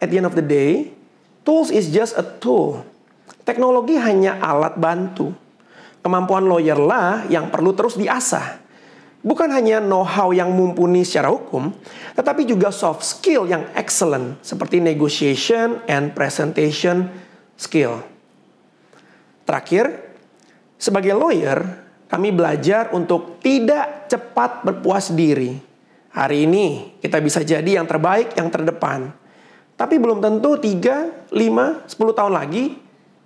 At the end of the day, tools is just a tool. Teknologi hanya alat bantu. Kemampuan lawyer lah yang perlu terus diasah. Bukan hanya know-how yang mumpuni secara hukum, tetapi juga soft skill yang excellent, seperti negotiation and presentation skill. Terakhir, sebagai lawyer, kami belajar untuk tidak cepat berpuas diri. Hari ini kita bisa jadi yang terbaik, yang terdepan. Tapi belum tentu 3, 5, 10 tahun lagi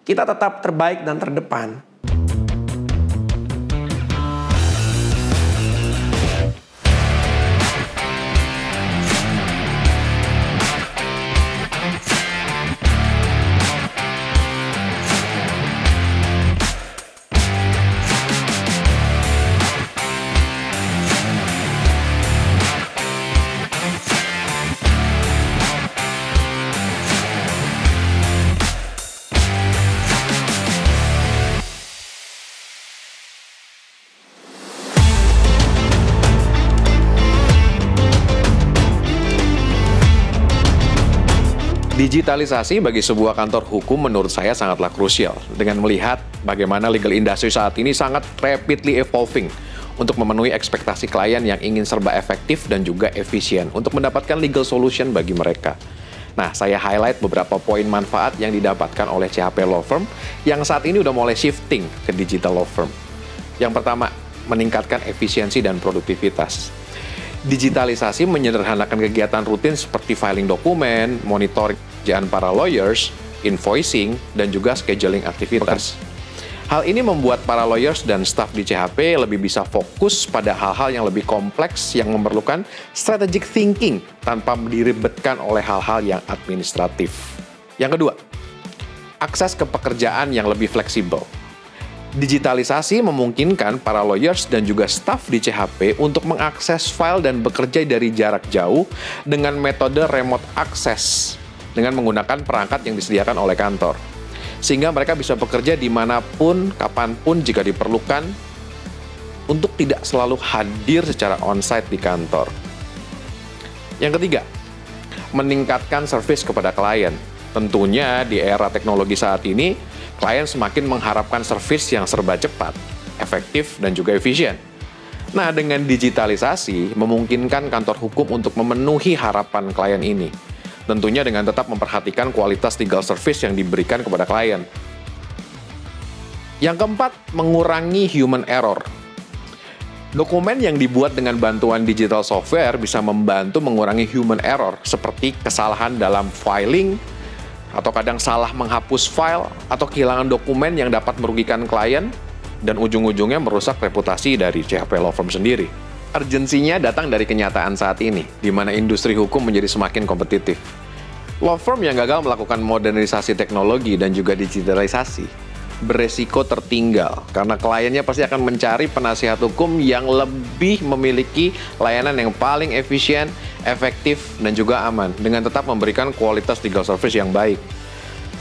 kita tetap terbaik dan terdepan. Digitalisasi bagi sebuah kantor hukum menurut saya sangatlah krusial dengan melihat bagaimana legal industry saat ini sangat rapidly evolving untuk memenuhi ekspektasi klien yang ingin serba efektif dan juga efisien untuk mendapatkan legal solution bagi mereka. Nah, saya highlight beberapa poin manfaat yang didapatkan oleh CHP Law Firm yang saat ini udah mulai shifting ke digital law firm. Yang pertama, meningkatkan efisiensi dan produktivitas. Digitalisasi menyederhanakan kegiatan rutin seperti filing dokumen, monitoring kerjaan para lawyers, invoicing, dan juga scheduling aktivitas. Hal ini membuat para lawyers dan staf di CHP lebih bisa fokus pada hal-hal yang lebih kompleks yang memerlukan strategic thinking tanpa diribetkan oleh hal-hal yang administratif. Yang kedua, akses ke pekerjaan yang lebih fleksibel. Digitalisasi memungkinkan para lawyers dan juga staf di CHP untuk mengakses file dan bekerja dari jarak jauh dengan metode remote access dengan menggunakan perangkat yang disediakan oleh kantor. Sehingga mereka bisa bekerja dimanapun, kapanpun jika diperlukan untuk tidak selalu hadir secara onsite di kantor. Yang ketiga, meningkatkan service kepada klien. Tentunya di era teknologi saat ini, klien semakin mengharapkan service yang serba cepat, efektif, dan juga efisien. Nah, dengan digitalisasi, memungkinkan kantor hukum untuk memenuhi harapan klien ini. Tentunya dengan tetap memperhatikan kualitas legal service yang diberikan kepada klien. Yang keempat, mengurangi human error. Dokumen yang dibuat dengan bantuan digital software bisa membantu mengurangi human error, seperti kesalahan dalam filing, atau kadang salah menghapus file, atau kehilangan dokumen yang dapat merugikan klien, dan ujung-ujungnya merusak reputasi dari CHP Law Firm sendiri. Urgensinya datang dari kenyataan saat ini, di mana industri hukum menjadi semakin kompetitif. Law firm yang gagal melakukan modernisasi teknologi dan juga digitalisasi beresiko tertinggal, karena kliennya pasti akan mencari penasihat hukum yang lebih memiliki layanan yang paling efisien, efektif, dan juga aman, dengan tetap memberikan kualitas legal service yang baik.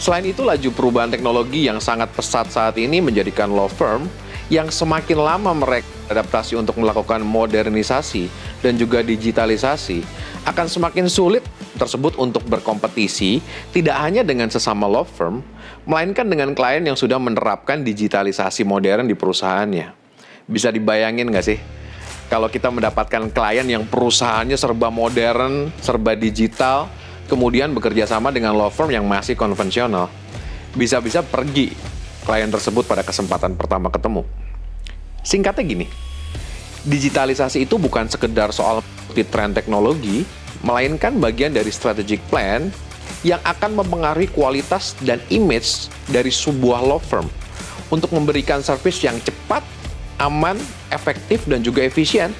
Selain itu, laju perubahan teknologi yang sangat pesat saat ini menjadikan law firm yang semakin lama mereka adaptasi untuk melakukan modernisasi dan juga digitalisasi akan semakin sulit tersebut untuk berkompetisi tidak hanya dengan sesama law firm, melainkan dengan klien yang sudah menerapkan digitalisasi modern di perusahaannya. Bisa dibayangin nggak sih? Kalau kita mendapatkan klien yang perusahaannya serba modern, serba digital, kemudian bekerja sama dengan law firm yang masih konvensional, bisa-bisa pergi klien tersebut pada kesempatan pertama ketemu. Singkatnya gini, digitalisasi itu bukan sekedar soal tren teknologi, melainkan bagian dari strategic plan yang akan mempengaruhi kualitas dan image dari sebuah law firm untuk memberikan service yang cepat, aman, efektif, dan juga efisien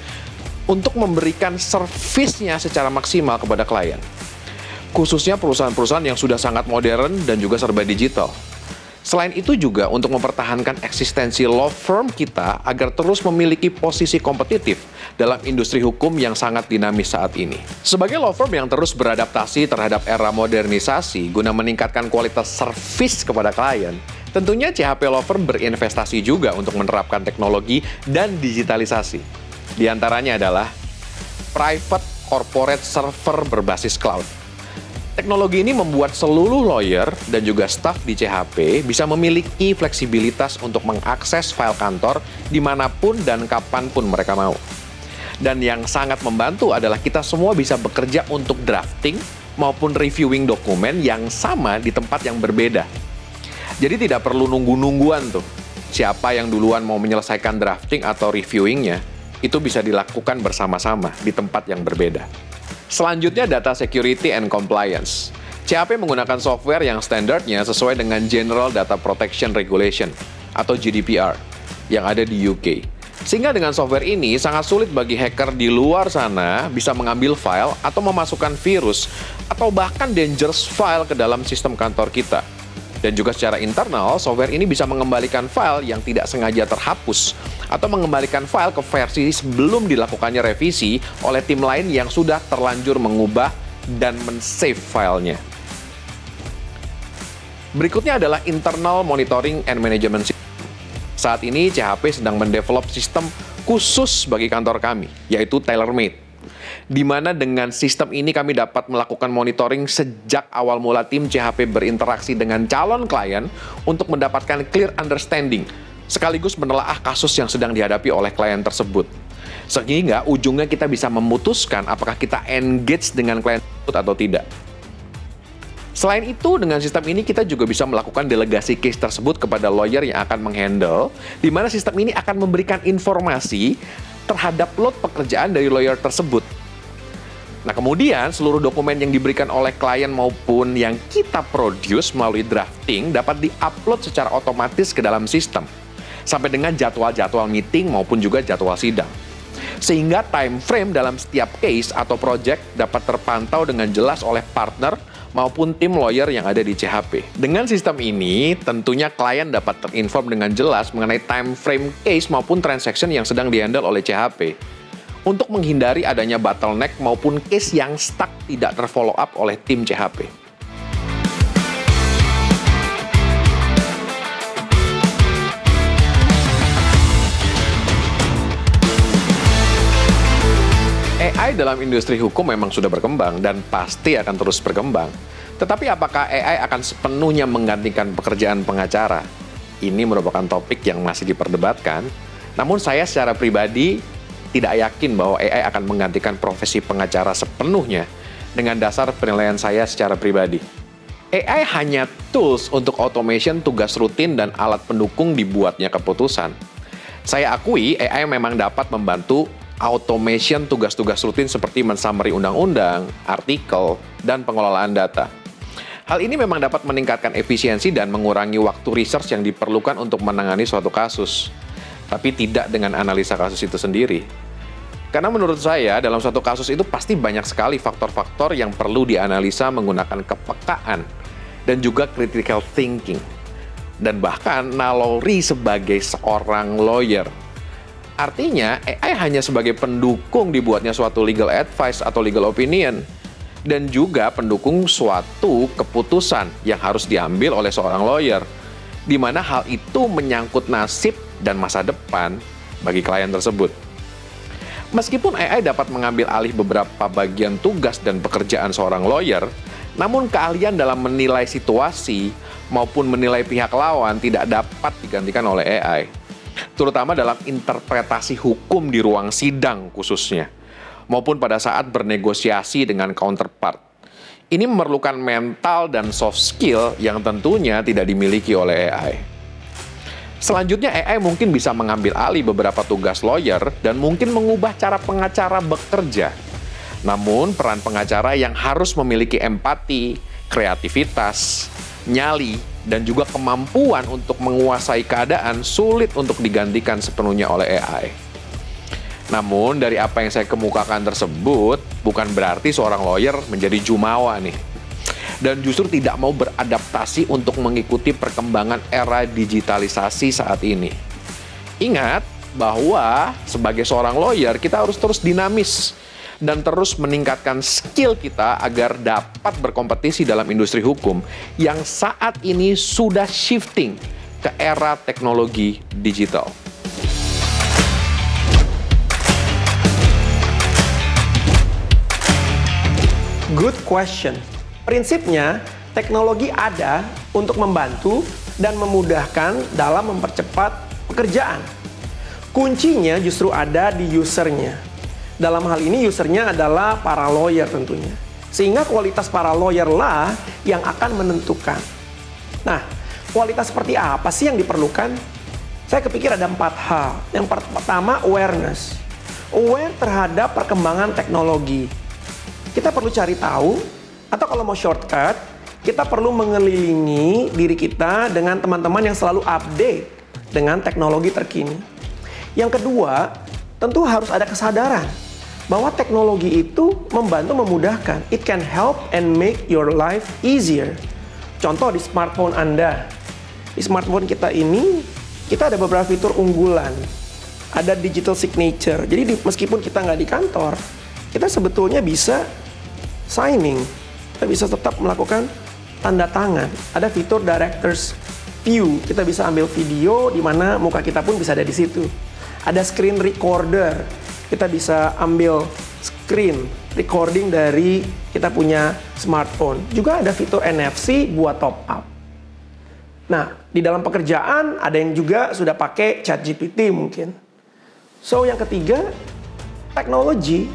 untuk memberikan service-nya secara maksimal kepada klien. Khususnya perusahaan-perusahaan yang sudah sangat modern dan juga serba digital. Selain itu juga untuk mempertahankan eksistensi law firm kita agar terus memiliki posisi kompetitif dalam industri hukum yang sangat dinamis saat ini. Sebagai law firm yang terus beradaptasi terhadap era modernisasi guna meningkatkan kualitas service kepada klien, tentunya CHP Law Firm berinvestasi juga untuk menerapkan teknologi dan digitalisasi. Di antaranya adalah private corporate server berbasis cloud. Teknologi ini membuat seluruh lawyer dan juga staf di CHP bisa memiliki fleksibilitas untuk mengakses file kantor dimanapun dan kapanpun mereka mau. Dan yang sangat membantu adalah kita semua bisa bekerja untuk drafting maupun reviewing dokumen yang sama di tempat yang berbeda. Jadi tidak perlu nunggu-nungguan tuh. Siapa yang duluan mau menyelesaikan drafting atau reviewingnya, itu bisa dilakukan bersama-sama di tempat yang berbeda. Selanjutnya, data security and compliance. CHP menggunakan software yang standarnya sesuai dengan General Data Protection Regulation atau GDPR yang ada di UK. Sehingga dengan software ini sangat sulit bagi hacker di luar sana bisa mengambil file atau memasukkan virus atau bahkan dangerous file ke dalam sistem kantor kita. Dan juga secara internal, software ini bisa mengembalikan file yang tidak sengaja terhapus atau mengembalikan file ke versi sebelum dilakukannya revisi oleh tim lain yang sudah terlanjur mengubah dan men-save filenya. Berikutnya adalah internal monitoring and management system. Saat ini CHP sedang mendevelop sistem khusus bagi kantor kami, yaitu tailor-made. Di mana dengan sistem ini kami dapat melakukan monitoring sejak awal mula tim CHP berinteraksi dengan calon klien untuk mendapatkan clear understanding, sekaligus menelaah kasus yang sedang dihadapi oleh klien tersebut. Sehingga ujungnya kita bisa memutuskan apakah kita engage dengan klien tersebut atau tidak. Selain itu, dengan sistem ini kita juga bisa melakukan delegasi case tersebut kepada lawyer yang akan menghandle, di mana sistem ini akan memberikan informasi terhadap load pekerjaan dari lawyer tersebut. Nah, kemudian seluruh dokumen yang diberikan oleh klien maupun yang kita produce melalui drafting dapat di-upload secara otomatis ke dalam sistem, sampai dengan jadwal-jadwal meeting maupun juga jadwal sidang. Sehingga time frame dalam setiap case atau project dapat terpantau dengan jelas oleh partner maupun tim lawyer yang ada di CHP. Dengan sistem ini, tentunya klien dapat terinform dengan jelas mengenai time frame case maupun transaction yang sedang dihandle oleh CHP. Untuk menghindari adanya bottleneck maupun case yang stuck tidak terfollow up oleh tim CHP. AI dalam industri hukum memang sudah berkembang dan pasti akan terus berkembang. Tetapi apakah AI akan sepenuhnya menggantikan pekerjaan pengacara? Ini merupakan topik yang masih diperdebatkan. Namun saya secara pribadi tidak yakin bahwa AI akan menggantikan profesi pengacara sepenuhnya dengan dasar penilaian saya secara pribadi. AI hanya tools untuk automation tugas rutin dan alat pendukung dibuatnya keputusan. Saya akui AI memang dapat membantu automation tugas-tugas rutin seperti mensummary undang-undang, artikel, dan pengelolaan data. Hal ini memang dapat meningkatkan efisiensi dan mengurangi waktu research yang diperlukan untuk menangani suatu kasus. Tapi tidak dengan analisa kasus itu sendiri. Karena menurut saya, dalam suatu kasus itu pasti banyak sekali faktor-faktor yang perlu dianalisa menggunakan kepekaan dan juga critical thinking. Dan bahkan naluri sebagai seorang lawyer. Artinya, AI hanya sebagai pendukung dibuatnya suatu legal advice atau legal opinion, dan juga pendukung suatu keputusan yang harus diambil oleh seorang lawyer, di mana hal itu menyangkut nasib dan masa depan bagi klien tersebut. Meskipun AI dapat mengambil alih beberapa bagian tugas dan pekerjaan seorang lawyer, namun keahlian dalam menilai situasi maupun menilai pihak lawan tidak dapat digantikan oleh AI. Terutama dalam interpretasi hukum di ruang sidang khususnya, maupun pada saat bernegosiasi dengan counterpart. Ini memerlukan mental dan soft skill yang tentunya tidak dimiliki oleh AI. Selanjutnya, AI mungkin bisa mengambil alih beberapa tugas lawyer dan mungkin mengubah cara pengacara bekerja. Namun, peran pengacara yang harus memiliki empati, kreativitas, nyali, dan juga kemampuan untuk menguasai keadaan sulit untuk digantikan sepenuhnya oleh AI. Namun, dari apa yang saya kemukakan tersebut, bukan berarti seorang lawyer menjadi jumawa nih. Dan justru tidak mau beradaptasi untuk mengikuti perkembangan era digitalisasi saat ini. Ingat bahwa sebagai seorang lawyer, kita harus terus dinamis dan terus meningkatkan skill kita agar dapat berkompetisi dalam industri hukum yang saat ini sudah shifting ke era teknologi digital. Good question. Prinsipnya, teknologi ada untuk membantu dan memudahkan dalam mempercepat pekerjaan. Kuncinya justru ada di usernya. Dalam hal ini usernya adalah para lawyer tentunya. Sehingga kualitas para lawyer lah yang akan menentukan. Nah, kualitas seperti apa sih yang diperlukan? Saya kepikir ada 4 hal. Yang pertama, awareness. Aware terhadap perkembangan teknologi. Kita perlu cari tahu, atau kalau mau shortcut, kita perlu mengelilingi diri kita dengan teman-teman yang selalu update dengan teknologi terkini. Yang kedua, tentu harus ada kesadaran bahwa teknologi itu membantu memudahkan. It can help and make your life easier. Contoh di smartphone Anda. Di smartphone kita ini, kita ada beberapa fitur unggulan. Ada digital signature. Jadi meskipun kita nggak di kantor, kita sebetulnya bisa signing. Kita bisa tetap melakukan tanda tangan. Ada fitur director's view. Kita bisa ambil video di mana muka kita pun bisa ada di situ. Ada screen recorder. Kita bisa ambil screen recording dari kita punya smartphone. Juga ada fitur NFC buat top up. Nah, di dalam pekerjaan ada yang juga sudah pakai ChatGPT mungkin. So, yang ketiga, teknologi,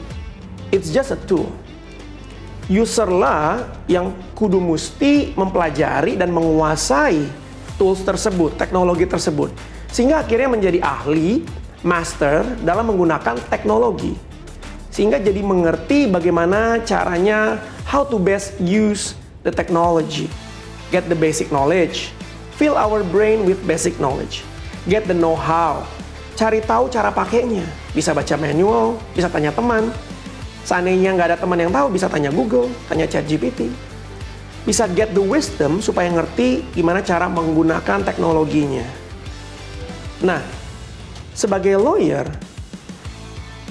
it's just a tool. User lah yang kudu mesti mempelajari dan menguasai tools tersebut, teknologi tersebut. Sehingga akhirnya menjadi ahli, master dalam menggunakan teknologi. Sehingga jadi mengerti bagaimana caranya, how to best use the technology. Get the basic knowledge. Fill our brain with basic knowledge. Get the know-how. Cari tahu cara pakainya. Bisa baca manual, bisa tanya teman. Seandainya nggak ada teman yang tahu, bisa tanya Google, tanya ChatGPT. Bisa get the wisdom supaya ngerti gimana cara menggunakan teknologinya. Nah, sebagai lawyer,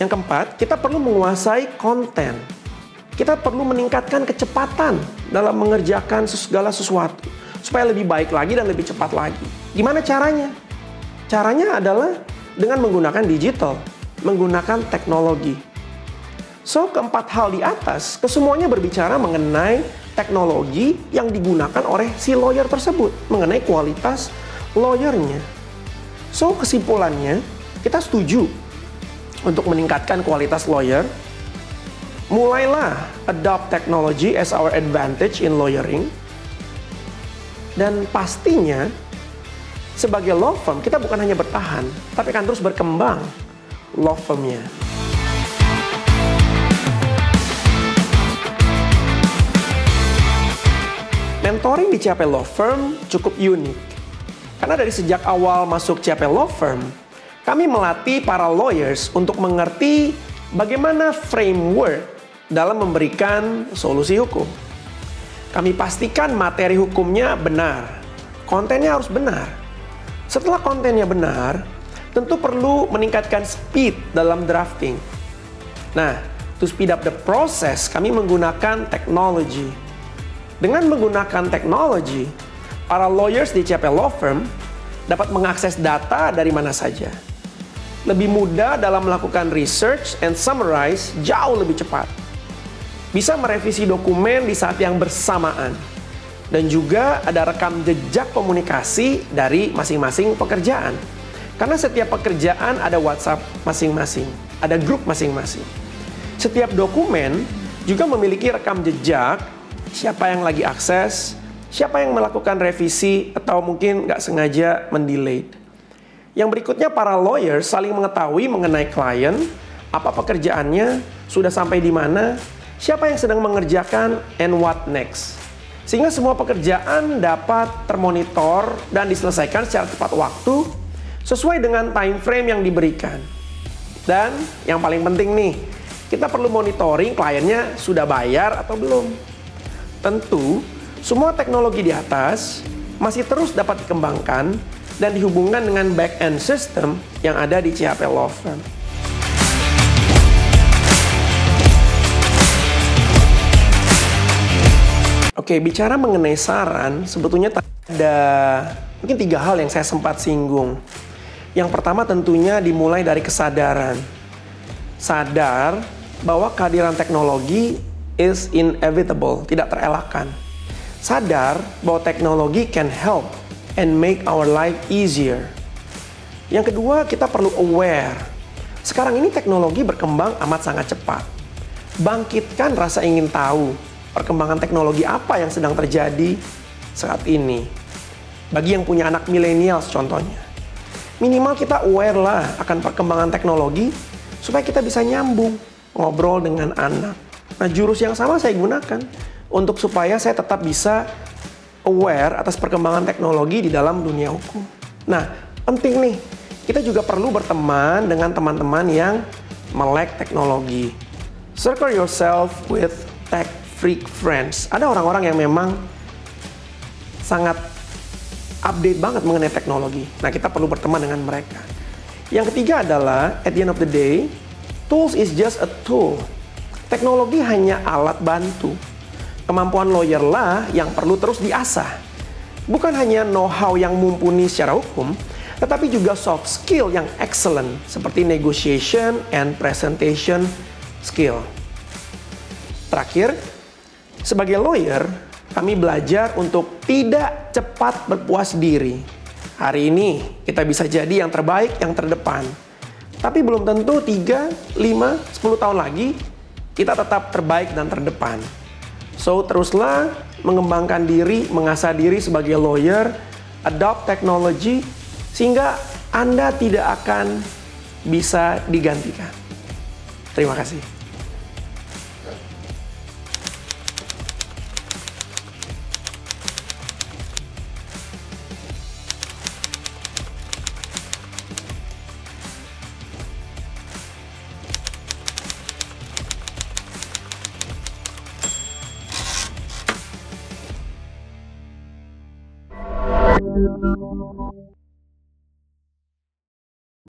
yang keempat, kita perlu menguasai konten. Kita perlu meningkatkan kecepatan dalam mengerjakan segala sesuatu. Supaya lebih baik lagi dan lebih cepat lagi. Gimana caranya? Caranya adalah dengan menggunakan digital, menggunakan teknologi. So, keempat hal di atas, kesemuanya berbicara mengenai teknologi yang digunakan oleh si lawyer tersebut, mengenai kualitas lawyernya. So, kesimpulannya, kita setuju untuk meningkatkan kualitas lawyer. Mulailah adopt technology as our advantage in lawyering. Dan pastinya, sebagai law firm, kita bukan hanya bertahan, tapi akan terus berkembang law firmnya. Mentoring di CAP Law Firm cukup unik. Karena dari sejak awal masuk CAP Law Firm, kami melatih para lawyers untuk mengerti bagaimana framework dalam memberikan solusi hukum. Kami pastikan materi hukumnya benar, kontennya harus benar. Setelah kontennya benar, tentu perlu meningkatkan speed dalam drafting. Nah, to speed up the process, kami menggunakan teknologi. Dengan menggunakan teknologi, para lawyers di CAP Law Firm dapat mengakses data dari mana saja. Lebih mudah dalam melakukan research and summarize jauh lebih cepat. Bisa merevisi dokumen di saat yang bersamaan. Dan juga ada rekam jejak komunikasi dari masing-masing pekerjaan. Karena setiap pekerjaan ada WhatsApp masing-masing, ada grup masing-masing. Setiap dokumen juga memiliki rekam jejak, siapa yang lagi akses, siapa yang melakukan revisi, atau mungkin nggak sengaja mendelete. Yang berikutnya, para lawyer saling mengetahui mengenai klien, apa pekerjaannya, sudah sampai di mana, siapa yang sedang mengerjakan, and what next. Sehingga semua pekerjaan dapat termonitor dan diselesaikan secara tepat waktu, sesuai dengan time frame yang diberikan. Dan yang paling penting nih, kita perlu monitoring kliennya sudah bayar atau belum. Tentu, semua teknologi di atas masih terus dapat dikembangkan dan dihubungkan dengan back-end system yang ada di CAP Law Firm. Oke, bicara mengenai saran, sebetulnya ada mungkin 3 hal yang saya sempat singgung. Yang pertama tentunya dimulai dari kesadaran. Sadar bahwa kehadiran teknologi is inevitable, tidak terelakkan. Sadar bahwa teknologi can help and make our life easier. Yang kedua, kita perlu aware. Sekarang ini teknologi berkembang amat sangat cepat. Bangkitkan rasa ingin tahu perkembangan teknologi apa yang sedang terjadi saat ini. Bagi yang punya anak millennials contohnya, minimal kita aware lah akan perkembangan teknologi supaya kita bisa nyambung ngobrol dengan anak. Nah, jurus yang sama saya gunakan untuk supaya saya tetap bisa aware atas perkembangan teknologi di dalam dunia hukum. Nah, penting nih, kita juga perlu berteman dengan teman-teman yang melek teknologi. Circle yourself with tech freak friends. Ada orang-orang yang memang sangat update banget mengenai teknologi. Nah, kita perlu berteman dengan mereka. Yang ketiga adalah, at the end of the day, tools is just a tool. Teknologi hanya alat bantu. Kemampuan lawyer lah yang perlu terus diasah. Bukan hanya know-how yang mumpuni secara hukum, tetapi juga soft skill yang excellent, seperti negotiation and presentation skill. Terakhir, sebagai lawyer, kami belajar untuk tidak cepat berpuas diri. Hari ini kita bisa jadi yang terbaik, yang terdepan. Tapi belum tentu 3, 5, 10 tahun lagi kita tetap terbaik dan terdepan. So, teruslah mengembangkan diri, mengasah diri sebagai lawyer, adopt teknologi, sehingga Anda tidak akan bisa digantikan. Terima kasih. Thank you.